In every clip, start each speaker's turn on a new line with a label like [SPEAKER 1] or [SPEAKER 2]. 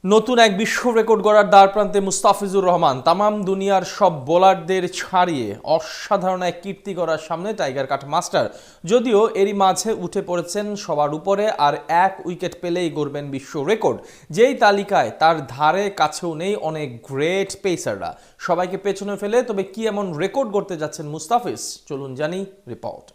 [SPEAKER 1] নতুন এক বিশ্ব রেকর্ড গড়ার দ্বারপ্রান্তে মুস্তাফিজুর রহমান তামাম দুনিয়ার সব বোলারদের ছাড়িয়ে অসাধারণ এক কীর্তি করার সামনে টাইগার কাট মাস্টার। যদিও এরই মাঝে উঠে পড়েছেন সবার উপরে, আর এক উইকেট পেলেই গড়বেন বিশ্ব রেকর্ড, যেই তালিকায় তার ধারে কাছেও নেই অনেক গ্রেট পেসাররা। সবাইকে পেছনে ফেলে তবে কি এমন রেকর্ড গড়তে যাচ্ছেন মুস্তাফিজ, চলুন জানি রিপোর্ট।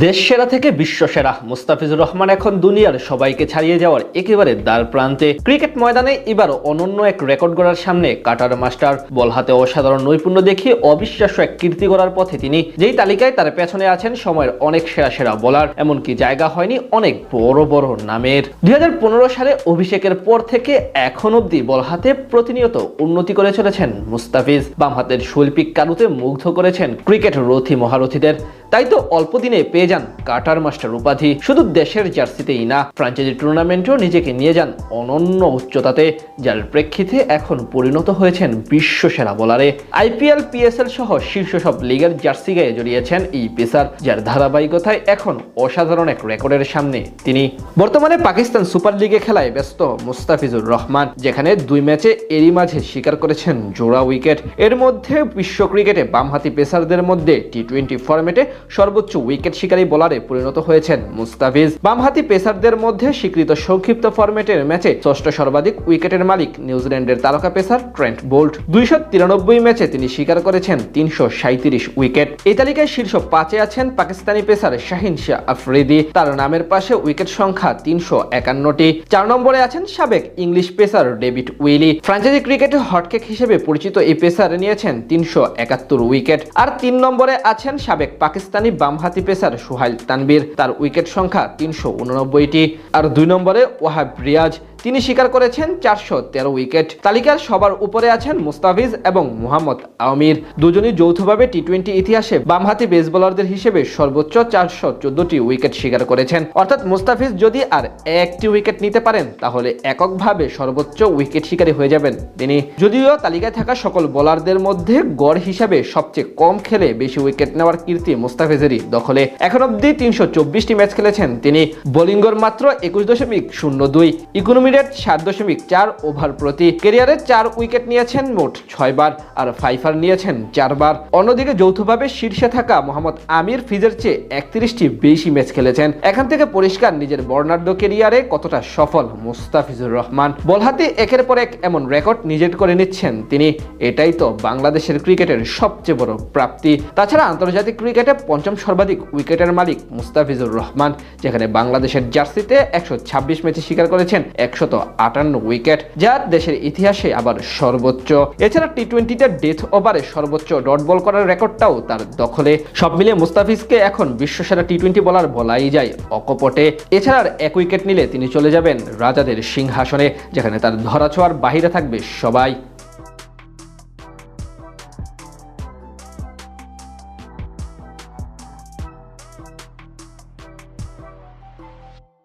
[SPEAKER 2] দেশ সেরা থেকে বিশ্ব সেরা মুস্তাফিজুর রহমান এখন দুনিয়ার সবাইকে ছাড়িয়ে যাওয়ার একেবারে দ্বার প্রান্তে। ক্রিকেট ময়দানে এবার অনন্য এক রেকর্ড গড়ার সামনে কাটার মাস্টার। বল হাতে অসাধারণ নৈপুণ্য দেখিয়ে অবিশ্বাস্য এক কীর্তি গড়ার পথে তিনি, যেই তালিকায় তার পেছনে আছেন সময়ের অনেক সেরা সেরা বোলার, এমনকি জায়গা হয়নি অনেক বড় বড় নামের। 2015 সালে অভিষেকের পর থেকে এখন অব্দি বল হাতে প্রতিনিয়ত উন্নতি করে চলেছেন মুস্তাফিজ। বাম হাতের শৈল্পিক কারুতে মুগ্ধ করেছেন ক্রিকেট রথী মহারথীদের। তাই তো অল্প দিনে পেয়ে যান কাটার মাস্টার উপাধি। শুধু দেশের জার্সিতেই না, ফ্র্যাঞ্চাইজি টুর্নামেন্টেও নিজেকে নিয়ে যান অনন্য উচ্চতাতে, যার প্রেক্ষিতে এখন পরিণত হয়েছেন বিশ্ব সেরা বোলারে। আইপিএল, পিএসএল সহ শীর্ষ সব লিগের জার্সি গায়ে জড়িয়েছেন এই পেসার, যার ধারাবাহিকতায় এখন অসাধারণ এক রেকর্ডের সামনে তিনি। বর্তমানে পাকিস্তান সুপার লিগে খেলায় ব্যস্ত মুস্তাফিজুর রহমান, যেখানে 2 ম্যাচে এরই মাঝে শিকার করেছেন জোড়া উইকেট। এর মধ্যে বিশ্ব ক্রিকেটে বামহাতি পেসারদের মধ্যে টি-20 ফরম্যাটে সর্বোচ্চ উইকেট শিকারী বোলারে পরিণত হয়েছেন মুস্তাফিজ। বামহাতি পেসারদের মধ্যে স্বীকৃত সংক্ষিপ্ত ফরম্যাটের ম্যাচে ষষ্ঠ সর্বাধিক উইকেটের মালিক নিউজিল্যান্ডের তারকা পেসার ট্রেন্ট বোল্ট। 293 ম্যাচে তিনি শিকার করেছেন 337 উইকেট। এই তালিকায় শীর্ষ 5-এ আছেন পাকিস্তানি পেসার শাহিন শাহ আফ্রিদি, তার নামের পাশে উইকেট সংখ্যা 351টি। 4 নম্বরে আছেন সাবেক English pacer David Willey. Franchise ক্রিকেটে হটকেক হিসেবে পরিচিত এই পেসার নিয়েছেন 371 উইকেট। আর 3 নম্বরে আছেন সাবেক পাকিস্তানি বামহাতি পেসার সোহাইল তানভীর, তার উইকেট সংখ্যা 389টি। আর 2 নম্বরে ওয়াহাব রিয়াজ, তিনি শিকার করেছেন 413 উইকেট। তালিকার সবার উপরে আছেন মুস্তাফিজ এবং মোহাম্মদ আমির, দুজনই যৌথভাবে টি-20 ইতিহাসে বামহাতি পেস বোলারদের হিসেবে সর্বোচ্চ 414টি উইকেট শিকার করেছেন। অর্থাৎ মুস্তাফিজ যদি আর একটি উইকেট নিতে পারেন তাহলে এককভাবে সর্বোচ্চ উইকেট শিকারী হয়ে যাবেন তিনি। যদিও তালিকায় থাকা সকল বোলারদের মধ্যে গড় হিসাবে সবচেয়ে কম খেলে বেশি উইকেট নেওয়ার কীর্তি মুস্তাফিজেরই দখলে। এখন অব্দি 324টি ম্যাচ খেলেছেন তিনি। বোলিং গড় মাত্র 21.02, ইকোনমি রেট 7.4 ওভার প্রতি। ক্যারিয়ারে 4 উইকেট নিয়েছেন মোট 6 বার, আর ফাইফার নিয়েছেন 4 বার। অন্যদিকে যৌথভাবে শীর্ষে থাকা মোহাম্মদ আমির ফিজের চেয়ে 31টি বেশি ম্যাচ খেলেছেন। এখান থেকে পরিষ্কার নিজের বর্ণাঢ্য ক্যারিয়ারে কতটা সফল মুস্তাফিজুর রহমান। বল হাতে একের পর এক এমন রেকর্ড নিজের করে নিচ্ছেন তিনি। এটাই তো বাংলাদেশের ক্রিকেটের সবচেয়ে বড় প্রাপ্তি। তাছাড়া আন্তর্জাতিক ক্রিকেটে 5ম সর্বাধিক উইকেটের মালিক মুস্তাফিজুর রহমান, যেখানে বাংলাদেশের জার্সিতে 126 ম্যাচে শিকার করেছেন 158 উইকেট, যা দেশের ইতিহাসে আবার সর্বোচ্চ। এছাড়া টি-20তে ডেথ ওভারে সর্বোচ্চ ডট বল করার রেকর্ডটাও তার দখলে। সব মিলিয়ে মুস্তাফিজকে এখন বিশ্বসেরা টি-20 বোলার বলাই যায় অকপটে। এছাড়া আর 1 উইকেট নিলে তিনি চলে যাবেন রাজাদের সিংহাসনে, যেখানে তার ধরাছোঁয়ার বাহিরে থাকবে সবাই।